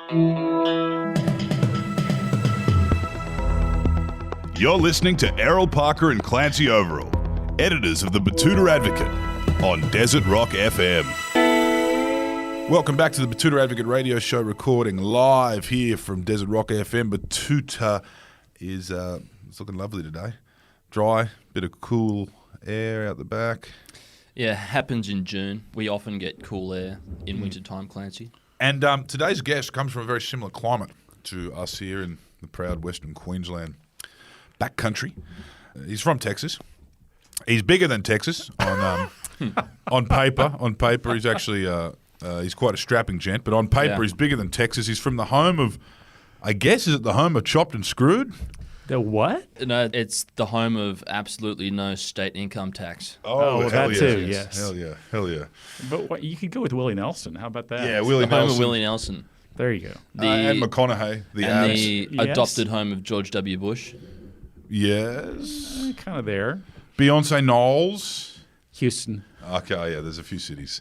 You're listening to Errol Parker and Clancy Overall, editors of the Batuta Advocate on Desert Rock FM. Welcome back to the Batuta Advocate radio show, recording live here from Desert Rock FM. Batuta is it's looking lovely today. Dry, bit of cool air out the back. Yeah, happens in June. We often get cool air in wintertime, Clancy. And today's guest comes from a very similar climate to us here in the proud Western Queensland backcountry. He's from Texas. He's bigger than Texas on paper. On paper, he's actually he's quite a strapping gent. But on paper, he's bigger than Texas. He's from the home of, I guess, is it the home of Chopped and Screwed? The what? No, it's the home of absolutely no state income tax. Oh, that too, yes. Hell yeah. But what, you could go with Willie Nelson. How about that? Yeah, Willie The home Nelson. of Willie Nelson. There you go. And McConaughey, the and abs. the Yes. adopted home of George W. Bush. Yes. Kind of there. Beyonce Knowles. Houston. Okay, yeah, there's a few cities.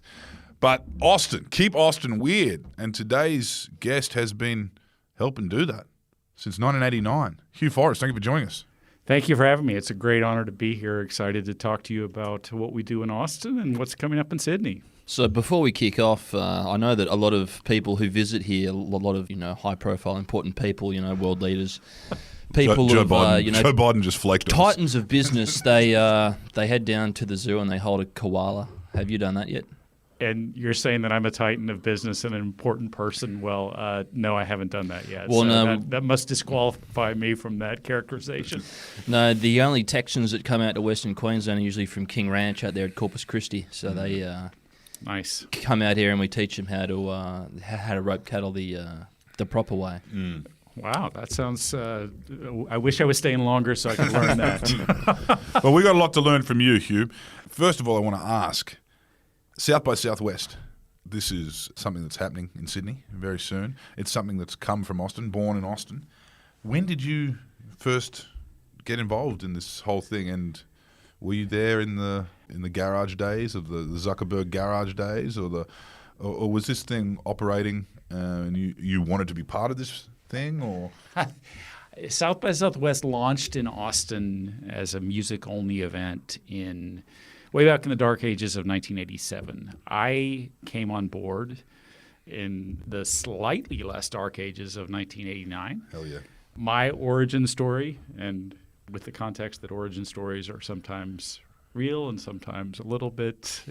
But Austin, keep Austin weird. And today's guest has been helping do that since 1989. Hugh Forrest, thank you for joining us. Thank you for having me. It's a great honor to be here. Excited to talk to you about what we do in Austin and what's coming up in Sydney. So before we kick off, I know that a lot of people who visit here, a lot of high-profile, important people, world leaders, people Joe of Biden. Joe Biden just flaked on us. titans of business. They head down to the zoo and they hold a koala. Have you done that yet? And you're saying that I'm a titan of business and an important person. Well, no, I haven't done that yet. Well, so no. that must disqualify me from that characterization. No, the only Texans that come out to Western Queensland are usually from King Ranch out there at Corpus Christi. So they Nice. come out here and we teach them how to rope cattle the proper way. Wow, that sounds. I wish I was staying longer so I could learn that. Well, we got a lot to learn from you, Hugh. First of all, I want to ask, South by Southwest, this is something that's happening in Sydney very soon. It's something that's come from Austin, born in Austin. When did you first get involved in this whole thing, and were you there in the garage days of the Zuckerberg garage days, or was this thing operating and you wanted to be part of this thing, or? South by Southwest launched in Austin as a music-only event way back in the dark ages of 1987. I came on board in the slightly less dark ages of 1989. Hell yeah. My origin story, and with the context that origin stories are sometimes real and sometimes a little bit,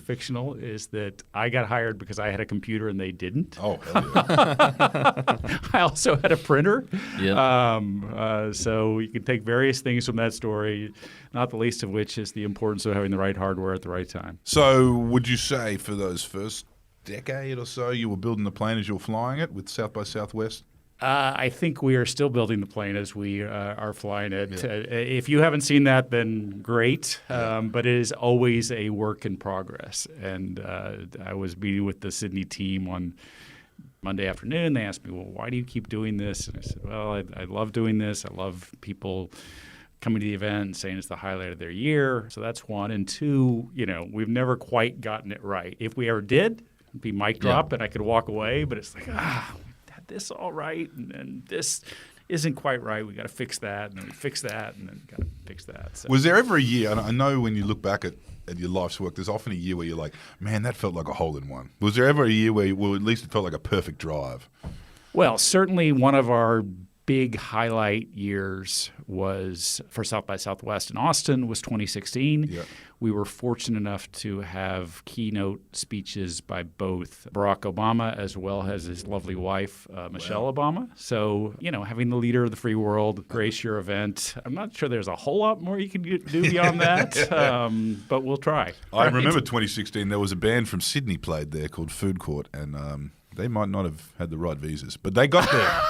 fictional, is that I got hired because I had a computer and they didn't. Oh, hell yeah. I also had a printer. Yeah. So you can take various things from that story, not the least of which is the importance of having the right hardware at the right time. So would you say for those first decade or so you were building the plane as you were flying it with South by Southwest? I think we are still building the plane as we are flying it. Yeah. If you haven't seen that, then great. But it is always a work in progress. And I was meeting with the Sydney team on Monday afternoon. They asked me, well, why do you keep doing this? And I said, well, I love doing this. I love people coming to the event and saying it's the highlight of their year. So that's one. And two, we've never quite gotten it right. If we ever did, it'd be mic drop and I could walk away. But it's like, this all right, and then this isn't quite right. We got to fix that, and then we fix that, and then got to fix that. So. Was there ever a year, and I know when you look back at your life's work, there's often a year where you're like, man, that felt like a hole-in-one. Was there ever a year where, at least it felt like a perfect drive? Well, certainly one of our big highlight years was for South by Southwest in Austin was 2016. Yeah. We were fortunate enough to have keynote speeches by both Barack Obama as well as his lovely wife, Michelle Obama. So, having the leader of the free world grace your event, I'm not sure there's a whole lot more you can do beyond that, but we'll try. I remember 2016, there was a band from Sydney played there called Food Court, and they might not have had the right visas, but they got there.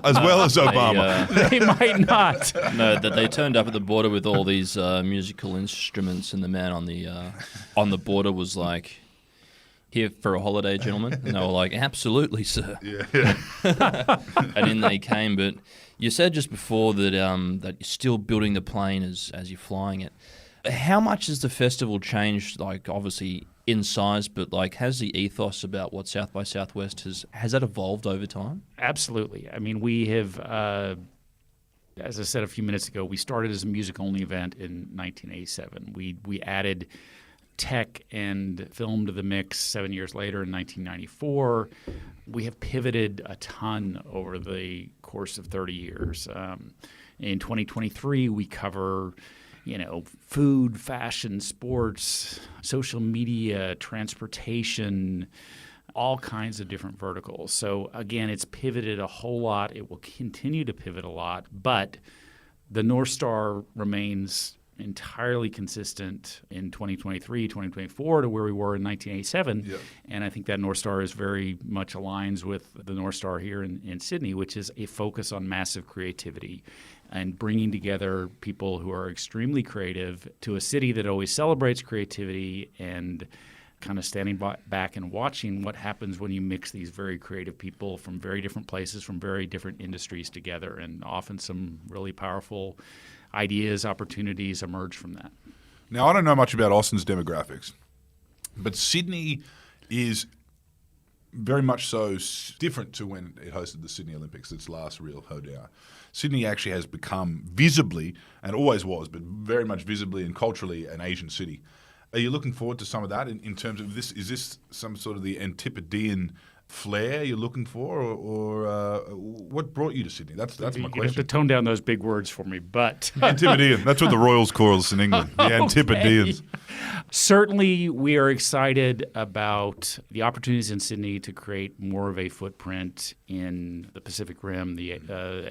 As well as Obama. They might not. No, that they turned up at the border with all these musical instruments, and the man on the border was like, "Here for a holiday, gentlemen?" And they were like, "Absolutely, sir." Yeah. And in they came. But you said just before that that you're still building the plane as you're flying it. How much has the festival changed? Like, obviously, in size, but like, has the ethos about what South by Southwest has that evolved over time? Absolutely. I mean, we have, as I said a few minutes ago, we started as a music-only event in 1987. We added tech and film to the mix 7 years later in 1994. We have pivoted a ton over the course of 30 years. In 2023, we cover food, fashion, sports, social media, transportation, all kinds of different verticals. So again, it's pivoted a whole lot. It will continue to pivot a lot, but the North Star remains entirely consistent in 2023, 2024 to where we were in 1987. Yep. And I think that North Star is very much aligns with the North Star here in Sydney, which is a focus on massive creativity and bringing together people who are extremely creative to a city that always celebrates creativity, and kind of standing back and watching what happens when you mix these very creative people from very different places, from very different industries together. And often some really powerful ideas, opportunities emerge from that. Now, I don't know much about Austin's demographics, but Sydney is very much so different to when it hosted the Sydney Olympics, its last real hoedown. Sydney actually has become visibly, and always was, but very much visibly and culturally, an Asian city. Are you looking forward to some of that in terms of this? Is this some sort of the Antipodean flair you're looking for, or what brought you to Sydney? That's my You have to question. tone down those big words for me, but Antipodean. That's what the Royals call us in England. The Antipodeans. certainly we are excited about the opportunities in Sydney to create more of a footprint in the Pacific Rim, the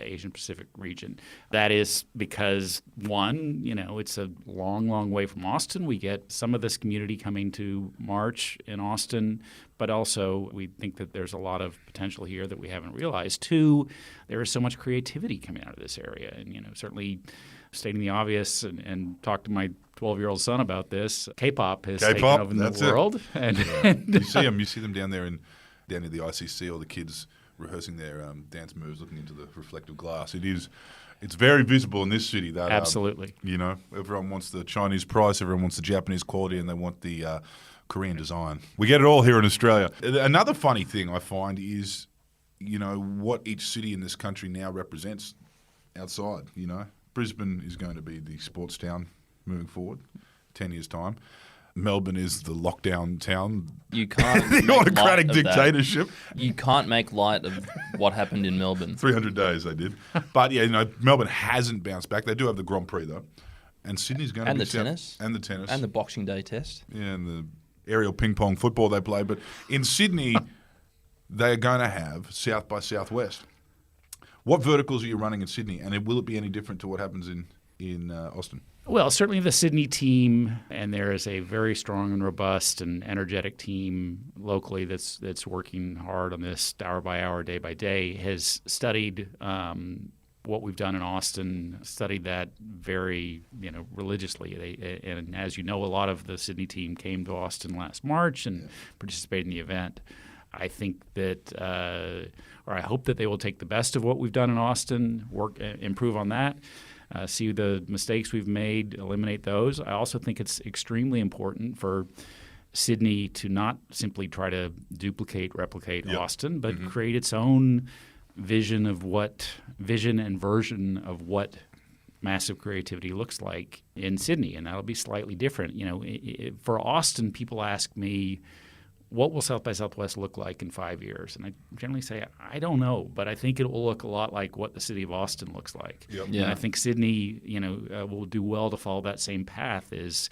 Asian Pacific region. That is because, one, it's a long, long way from Austin. We get some of this community coming to March in Austin, but also we think that there's a lot of potential here that we haven't realized. Two, there is so much creativity coming out of this area. And, certainly stating the obvious and talk to my 12-year-old son about this, K-pop has taken over the world. And You see them down there down at the ICC, or the kids rehearsing their dance moves, looking into the reflective glass. It's very visible in this city that absolutely. Everyone wants the Chinese price, everyone wants the Japanese quality, and they want the Korean design. We get it all here in Australia. Another funny thing I find is, what each city in this country now represents outside. Brisbane is going to be the sports town moving forward, 10 years' time. Melbourne is the lockdown town. You can't the make autocratic light of that. dictatorship. You can't make light of what happened in Melbourne. 300 days they did. But, Melbourne hasn't bounced back. They do have the Grand Prix, though. And Sydney's going to be... And the tennis. And the tennis. And the Boxing Day test. Yeah, and the aerial ping pong football they play. But in Sydney, they're going to have South by Southwest. What verticals are you running in Sydney? And will it be any different to what happens in Austin? Well, certainly the Sydney team, and there is a very strong and robust and energetic team locally that's working hard on this hour by hour, day by day, has studied what we've done in Austin, studied that very religiously. And as you know, a lot of the Sydney team came to Austin last March and participated in the event. I think that, or I hope that they will take the best of what we've done in Austin, improve on that. See the mistakes we've made, eliminate those. I also think it's extremely important for Sydney to not simply try to replicate Austin, but create its own vision and version of what massive creativity looks like in Sydney, and that'll be slightly different. For Austin, people ask me, what will South by Southwest look like in 5 years? And I generally say, I don't know, but I think it will look a lot like what the city of Austin looks like. Yep. Yeah. And I think Sydney, will do well to follow that same path, is,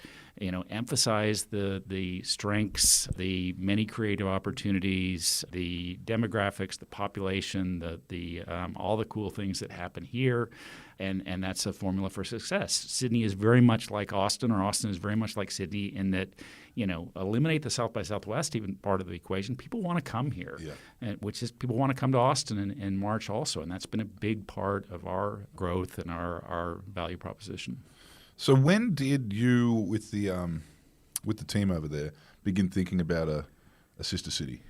emphasize the strengths, the many creative opportunities, the demographics, the population, the all the cool things that happen here. And that's a formula for success. Sydney is very much like Austin, or Austin is very much like Sydney, in that, eliminate the South by Southwest even part of the equation. People want to come here, which is people want to come to Austin in March also, and that's been a big part of our growth and our value proposition. So when did you, with the team over there, begin thinking about a sister city?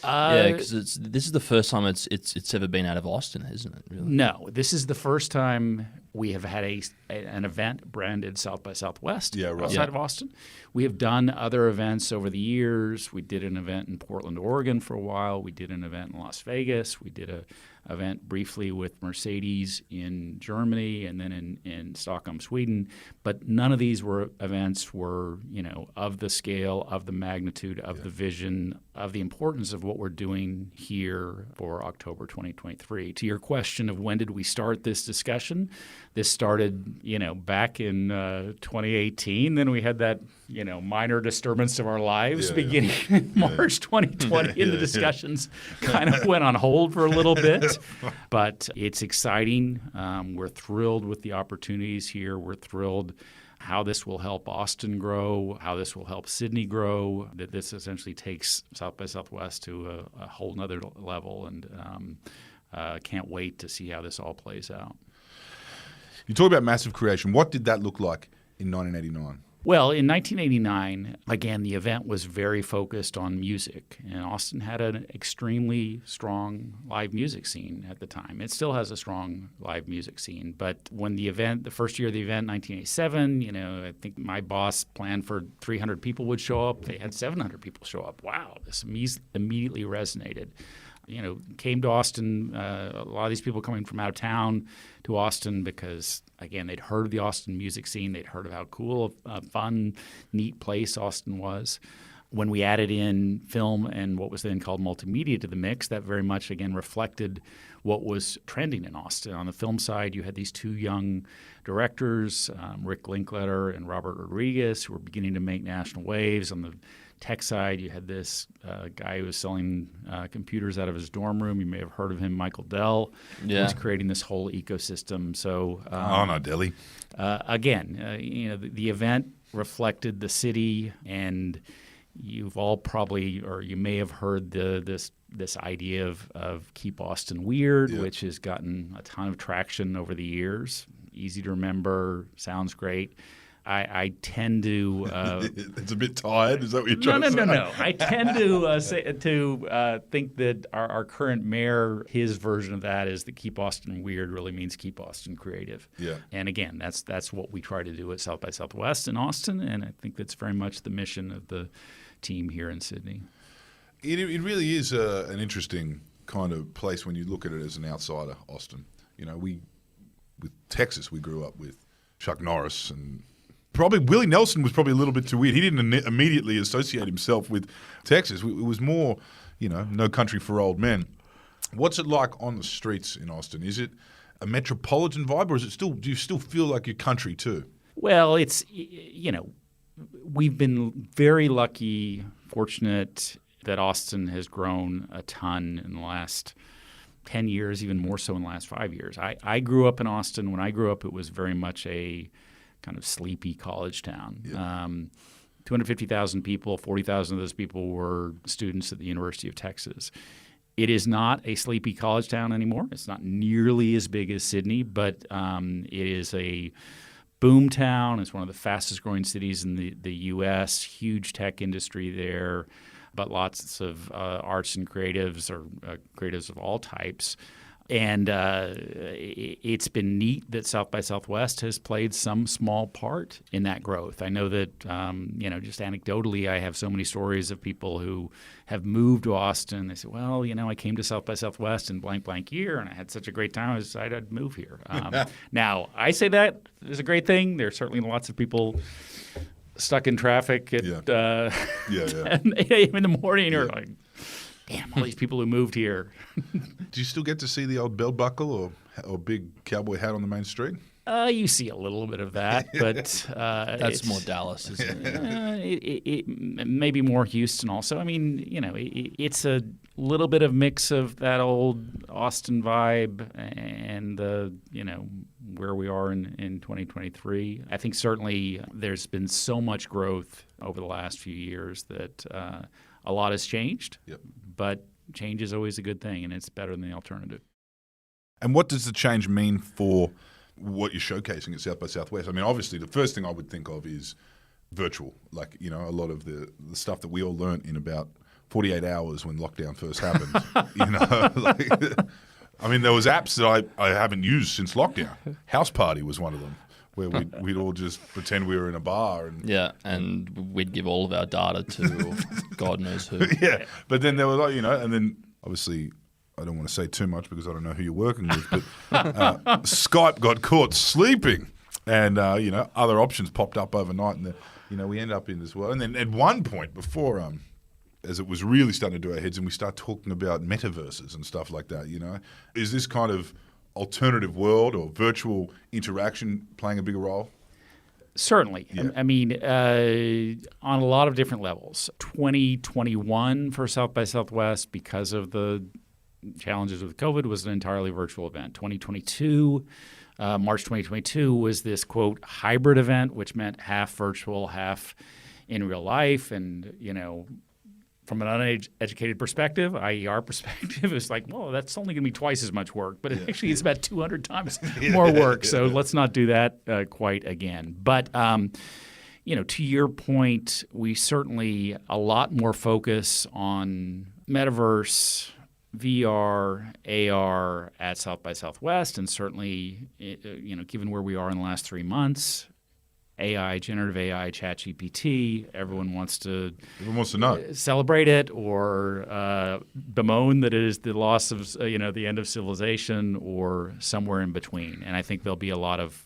Yeah, because this is the first time it's ever been out of Austin, isn't it? Really? No, this is the first time We have had an event branded South by Southwest right. outside of Austin. We have done other events over the years. We did an event in Portland, Oregon for a while. We did an event in Las Vegas. We did an event briefly with Mercedes in Germany and then in Stockholm, Sweden. But none of these events were, of the scale, of the magnitude, of the vision, of the importance of what we're doing here for October 2023. To your question of when did we start this discussion, this started, back in 2018. Then we had that, minor disturbance of our lives beginning in March 2020, and the discussions kind of went on hold for a little bit. But it's exciting. We're thrilled with the opportunities here. We're thrilled how this will help Austin grow, how this will help Sydney grow, that this essentially takes South by Southwest to a whole nother level. And can't wait to see how this all plays out. You talk about massive creation. What did that look like in 1989? Well, in 1989, again, the event was very focused on music, and Austin had an extremely strong live music scene at the time. It still has a strong live music scene, but when the first year of the event, 1987, I think my boss planned for 300 people would show up. They had 700 people show up. Wow, this immediately resonated. Came to Austin, a lot of these people coming from out of town to Austin because, again, they'd heard of the Austin music scene. They'd heard of how cool, fun, neat place Austin was. When we added in film and what was then called multimedia to the mix, that very much, again, reflected what was trending in Austin. On the film side, you had these two young directors, Rick Linklater and Robert Rodriguez, who were beginning to make national waves. On the tech side, you had this guy who was selling computers out of his dorm room. You may have heard of him, Michael Dell. He was creating this whole ecosystem. So, Delhi. Again, the event reflected the city, and you've all probably, or you may have heard this idea of Keep Austin Weird, which has gotten a ton of traction over the years. Easy to remember, sounds great. I tend to. It's a bit tired. Is that what you're trying to say? No. I tend to think that our current mayor, his version of that is that Keep Austin Weird really means Keep Austin Creative. Yeah. And again, that's what we try to do at South by Southwest in Austin, and I think that's very much the mission of the team here in Sydney. It really is an interesting kind of place when you look at it as an outsider, Austin. With Texas, we grew up with Chuck Norris and. Probably Willie Nelson was probably a little bit too weird. He didn't immediately associate himself with Texas. It was more, no country for old men. What's it like on the streets in Austin? Is it a metropolitan vibe, or is it still? Do you still feel like your country too? Well, it's we've been very lucky, fortunate that Austin has grown a ton in the last 10 years, even more so in the last 5 years. I grew up in Austin. When I grew up, it was very much a kind of sleepy college town. 250,000 people, 40,000 of those people were students at the University of Texas. It is not a sleepy college town anymore. It's not nearly as big as Sydney, but it is a boom town. It's one of the fastest growing cities in the U.S., huge tech industry there, but lots of arts and creatives or creatives of all types. And it's been neat that South by Southwest has played some small part in that growth. I know that, just anecdotally, I have so many stories of people who have moved to Austin. They say, well, I came to South by Southwest in blank year, and I had such a great time, I decided I'd move here. Now, I say that is a great thing. There are certainly lots of people stuck in traffic at 8 a.m. in the morning or like, damn, all these people who moved here. Do you still get to see the old belt buckle or big cowboy hat on the main street? You see a little bit of that, but that's more Dallas, isn't it? It maybe more Houston also. I mean, it's a little bit of mix of that old Austin vibe and where we are in 2023. I think certainly there's been so much growth over the last few years that a lot has changed. Yep. But change is always a good thing, and it's better than the alternative. And what does the change mean for what you're showcasing at South by Southwest? I mean, obviously, the first thing I would think of is virtual. Like, a lot of the stuff that we all learnt in about 48 hours when lockdown first happened. I mean, there was apps that I haven't used since lockdown. House Party was one of them, where we'd all just pretend we were in a bar. And we'd give all of our data to God knows who. Yeah, but then there was like, and then obviously I don't want to say too much because I don't know who you're working with, but Skype got caught sleeping, and other options popped up overnight, and we end up in as well. And then at one point before as it was really starting to do our heads, and we start talking about metaverses and stuff like that, is this kind of alternative world or virtual interaction playing a bigger role? Certainly. Yeah. I mean, on a lot of different levels. 2021 for South by Southwest, because of the challenges with COVID, was an entirely virtual event. 2022, March 2022, was this, quote, hybrid event, which meant half virtual, half in real life. And, from an uneducated perspective, i.e. our perspective, it's like, well, that's only going to be twice as much work. But it actually is about 200 times more work. So let's not do that quite again. But, to your point, we certainly a lot more focus on metaverse, VR, AR at South by Southwest. And certainly, given where we are in the last 3 months, AI, generative AI, ChatGPT. Everyone wants to know, celebrate it or bemoan that it is the loss of the end of civilization, or somewhere in between. And I think there'll be a lot of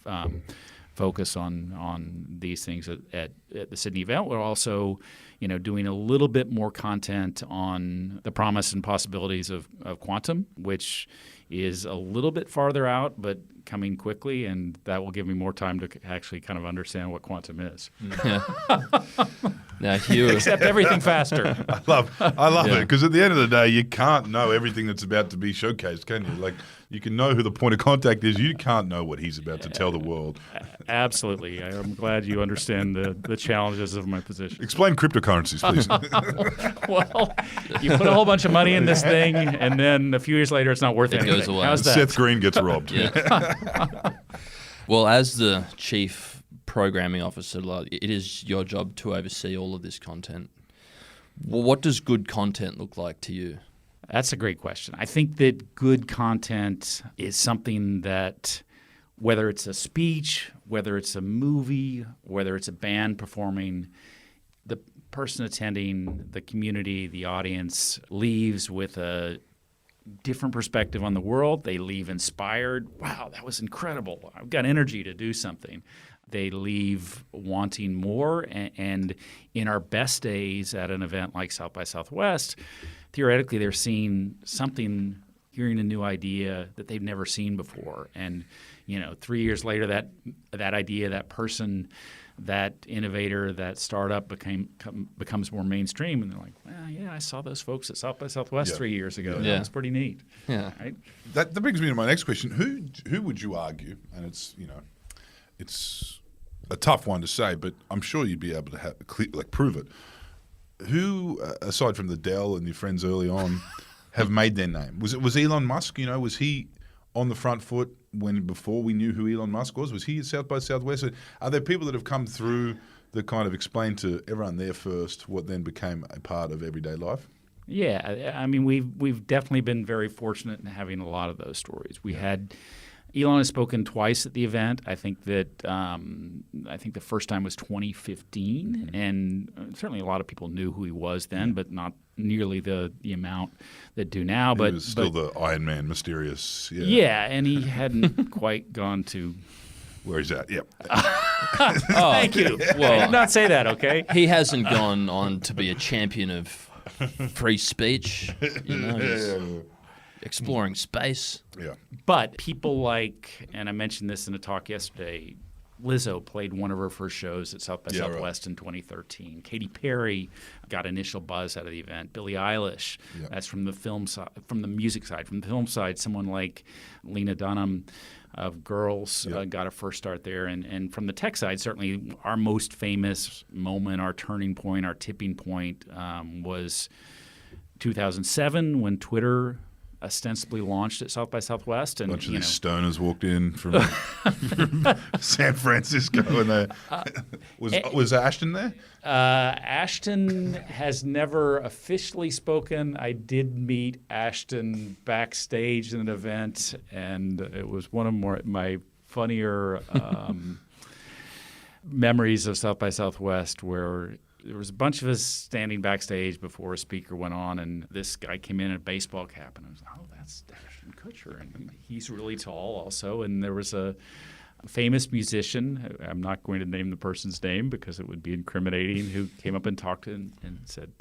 focus on these things at the Sydney event. We're also doing a little bit more content on the promise and possibilities of quantum, which is a little bit farther out, but coming quickly, and that will give me more time to actually kind of understand what quantum is. Yeah. Now, Hugh, except everything faster. I love it, because at the end of the day, you can't know everything that's about to be showcased, can you? Like, you can know who the point of contact is. You can't know what he's about to tell the world. Absolutely. I'm glad you understand the challenges of my position. Explain cryptocurrencies, please. Well, you put a whole bunch of money in this thing, and then a few years later, it's not worth anything. It goes away. How's that? Seth Green gets robbed. Yeah. Well, as the chief programming officer, it is your job to oversee all of this content. Well, what does good content look like to you? That's a great question. I think that good content is something that, whether it's a speech, whether it's a movie, whether it's a band performing, the person attending, the community, the audience leaves with a different perspective on the world. They leave inspired. Wow, that was incredible. I've got energy to do something. They leave wanting more. And in our best days at an event like South by Southwest, theoretically they're seeing something, hearing a new idea that they've never seen before. And 3 years later, that idea, that person, that innovator, that startup becomes more mainstream, and they're like, well, yeah, I saw those folks at South by Southwest 3 years ago. Yeah. That was pretty neat. Yeah. Right? That brings me to my next question. Who would you argue, and it's a tough one to say, but I'm sure you'd be able to prove it. Who, aside from the Dell and your friends early on, have made their name? Was Elon Musk? Was he on the front foot before we knew who Elon Musk was? Was he at South by Southwest? Are there people that have come through that kind of explained to everyone there first what then became a part of everyday life? Yeah, I mean, we've definitely been very fortunate in having a lot of those stories. We had Elon has spoken twice at the event. I think that the first time was 2015, and certainly a lot of people knew who he was then, but not nearly the amount that do now. But he was still the Iron Man, mysterious. Yeah, yeah, and he hadn't quite gone to where he's at. Yep. Thank you. Well, I did not say that. Okay. He hasn't gone on to be a champion of free speech. He's exploring space. Yeah. But people like, and I mentioned this in a talk yesterday, Lizzo played one of her first shows at South by Southwest in 2013. Katy Perry got initial buzz out of the event. Billie Eilish, that's from the film side, from the music side. From the film side, someone like Lena Dunham of Girls got a first start there. And from the tech side, certainly our most famous moment, our turning point, our tipping point was 2007 when Twitter ostensibly launched at South by Southwest. And A bunch of these stoners walked in from San Francisco, and was Ashton there? Ashton has never officially spoken. I did meet Ashton backstage in an event, and it was one of my funnier memories of South by Southwest, where there was a bunch of us standing backstage before a speaker went on, and this guy came in a baseball cap, and I was like, oh, that's Ashton Kutcher, and he's really tall also. And there was a famous musician, I'm not going to name the person's name because it would be incriminating, who came up and talked and said,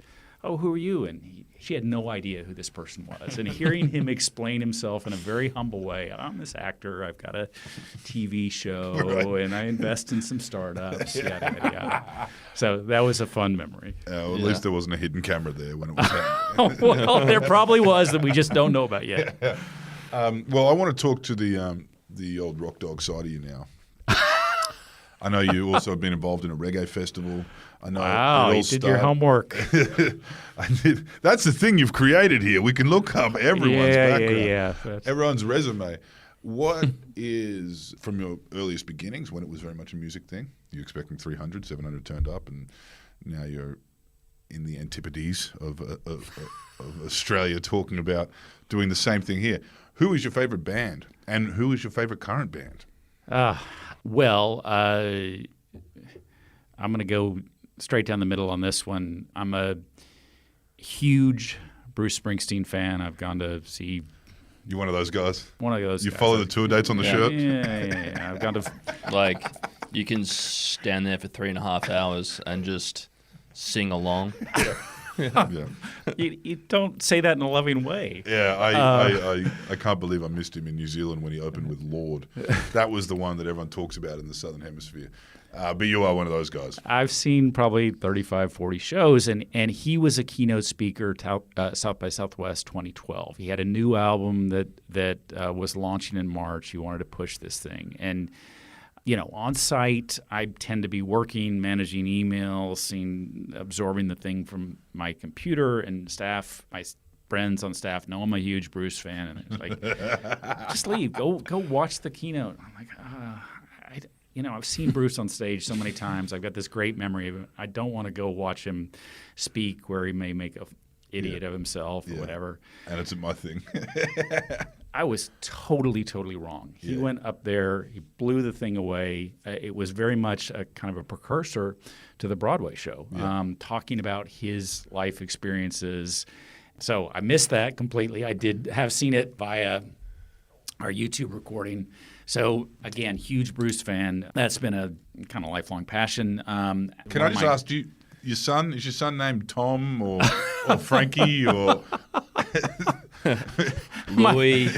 oh, who are you? And she had no idea who this person was. And hearing him explain himself in a very humble way, I'm this actor, I've got a TV show, and I invest in some startups, yada, yada, yada. So that was a fun memory. Well, at least there wasn't a hidden camera there when it was happening. Well, there probably was that we just don't know about yet. Well, I want to talk to the old rock dog side of you now. I know you also have been involved in a reggae festival. I know. Wow, you did your homework. I did. That's the thing you've created here. We can look up everyone's background, everyone's resume. What is, from your earliest beginnings, when it was very much a music thing, you're expecting 300, 700 turned up, and now you're in the antipodes of Australia talking about doing the same thing here. Who is your favorite band, and who is your favorite current band? Well, I'm going to go straight down the middle on this one. I'm a huge Bruce Springsteen fan. I've gone to see. You one of those guys? One of those. You guys. follow the tour dates on the shirt? Yeah. I've gone to. Like, you can stand there for 3.5 hours and just sing along. Yeah. You don't say that in a loving way. Yeah, I can't believe I missed him in New Zealand when he opened with Lord. That was the one that everyone talks about in the Southern Hemisphere. But you are one of those guys. I've seen probably 35, 40 shows, and he was a keynote speaker at South by Southwest 2012. He had a new album that was launching in March. He wanted to push this thing. And on site, I tend to be working, managing emails, absorbing the thing from my computer, and staff, my friends on staff know I'm a huge Bruce fan, and it's like, just leave, go watch the keynote. I'm like, I've seen Bruce on stage so many times. I've got this great memory of him. I don't want to go watch him speak where he may make an idiot of himself or whatever. And it's my thing. I was totally wrong. He went up there, he blew the thing away. It was very much a kind of a precursor to the Broadway show, talking about his life experiences. So I missed that completely. I did have seen it via our YouTube recording. So again, huge Bruce fan. That's been a kind of lifelong passion. Can I just ask you, is your son named Tom or Frankie or Louis?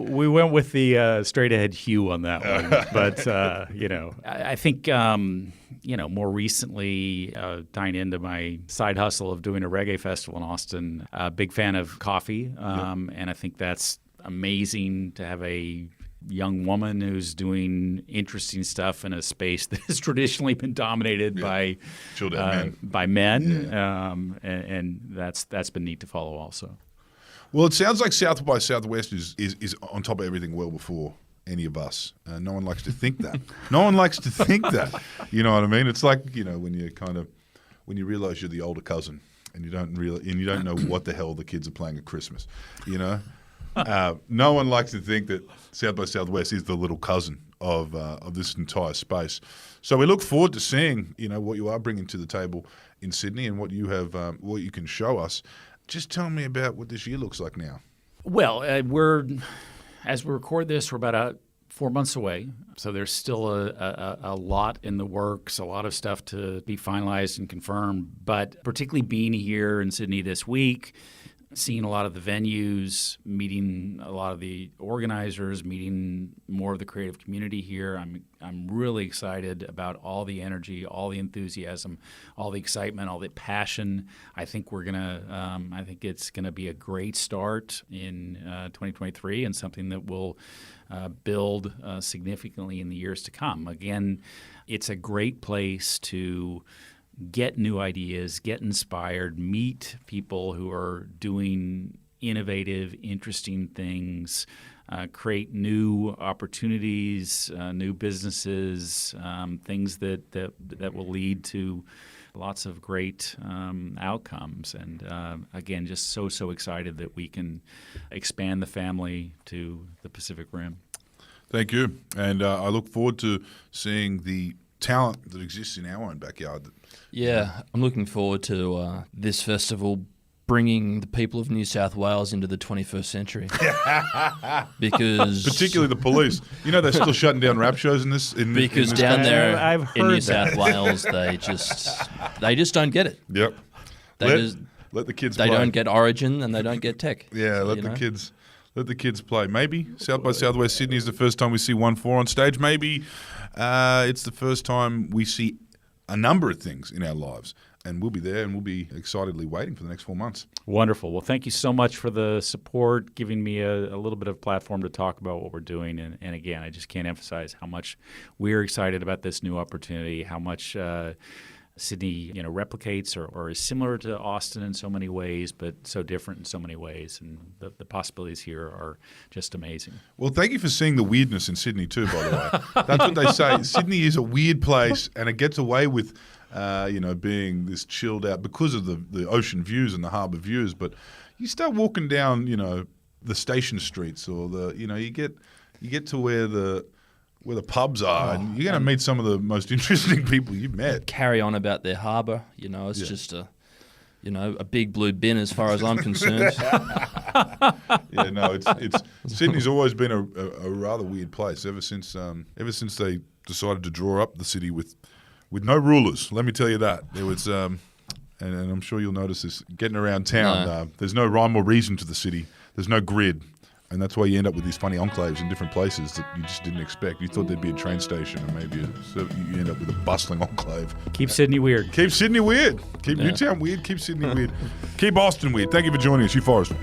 We went with the straight ahead Hugh on that one, but I think more recently, tying into my side hustle of doing a reggae festival in Austin, big fan of coffee, and I think that's amazing to have a young woman who's doing interesting stuff in a space that has traditionally been dominated by men, and that's been neat to follow also. Well, it sounds like South by Southwest is on top of everything well before any of us. No one likes to think that. No one likes to think that. You know what I mean? It's like when you realize you're the older cousin and you don't know what the hell the kids are playing at Christmas. No one likes to think that South by Southwest is the little cousin of this entire space. So we look forward to seeing what you are bringing to the table in Sydney and what you have, what you can show us. Just tell me about what this year looks like now. Well, as we record this, we're about 4 months away. So there's still a lot in the works, a lot of stuff to be finalized and confirmed. But particularly being here in Sydney this week, seeing a lot of the venues, meeting a lot of the organizers, meeting more of the creative community here. I'm really excited about all the energy, all the enthusiasm, all the excitement, all the passion. I think it's gonna be a great start in 2023 and something that will build significantly in the years to come. Again, it's a great place to get new ideas, get inspired, meet people who are doing innovative, interesting things, create new opportunities, new businesses, things that will lead to lots of great outcomes. And again, just so excited that we can expand the family to the Pacific Rim. Thank you. And I look forward to seeing the talent that exists in our own backyard. Yeah, I'm looking forward to this festival bringing the people of New South Wales into the 21st century. Because particularly the police. You know, they're still shutting down rap shows in this. Because in this down country. there I've in heard New that. South Wales, they just don't get it. Yep. Let the kids They play. don't get Origin and they don't get Tech. Yeah, So, let the kids play. Maybe South by Southwest Sydney is the first time we see 1-4 on stage. Maybe it's the first time we see a number of things in our lives. And we'll be there, and we'll be excitedly waiting for the next 4 months. Wonderful. Well, thank you so much for the support, giving me a little bit of platform to talk about what we're doing. And again, I just can't emphasize how much we're excited about this new opportunity, how much Sydney replicates or is similar to Austin in so many ways, but so different in so many ways. And the possibilities here are just amazing. Well, thank you for seeing the weirdness in Sydney too, by the way. That's what they say. Sydney is a weird place, and it gets away with being this chilled out because of the ocean views and the harbour views. But you start walking down, the station streets, or you get to where the pubs are, and you're going to meet some of the most interesting people you've met. Carry on about their harbour. It's just a big blue bin as far as I'm concerned. Yeah, no, it's Sydney's always been a rather weird place ever since they decided to draw up the city with no rulers. Let me tell you that. There was, and I'm sure you'll notice this, getting around town, No. There's no rhyme or reason to the city. There's no grid. And that's why you end up with these funny enclaves in different places that you just didn't expect. You thought there'd be a train station, or maybe you end up with a bustling enclave. Keep Sydney weird. Keep Sydney weird. Keep Newtown weird. Keep Sydney weird. Keep Austin weird. Thank you for joining us, Hugh Forrest.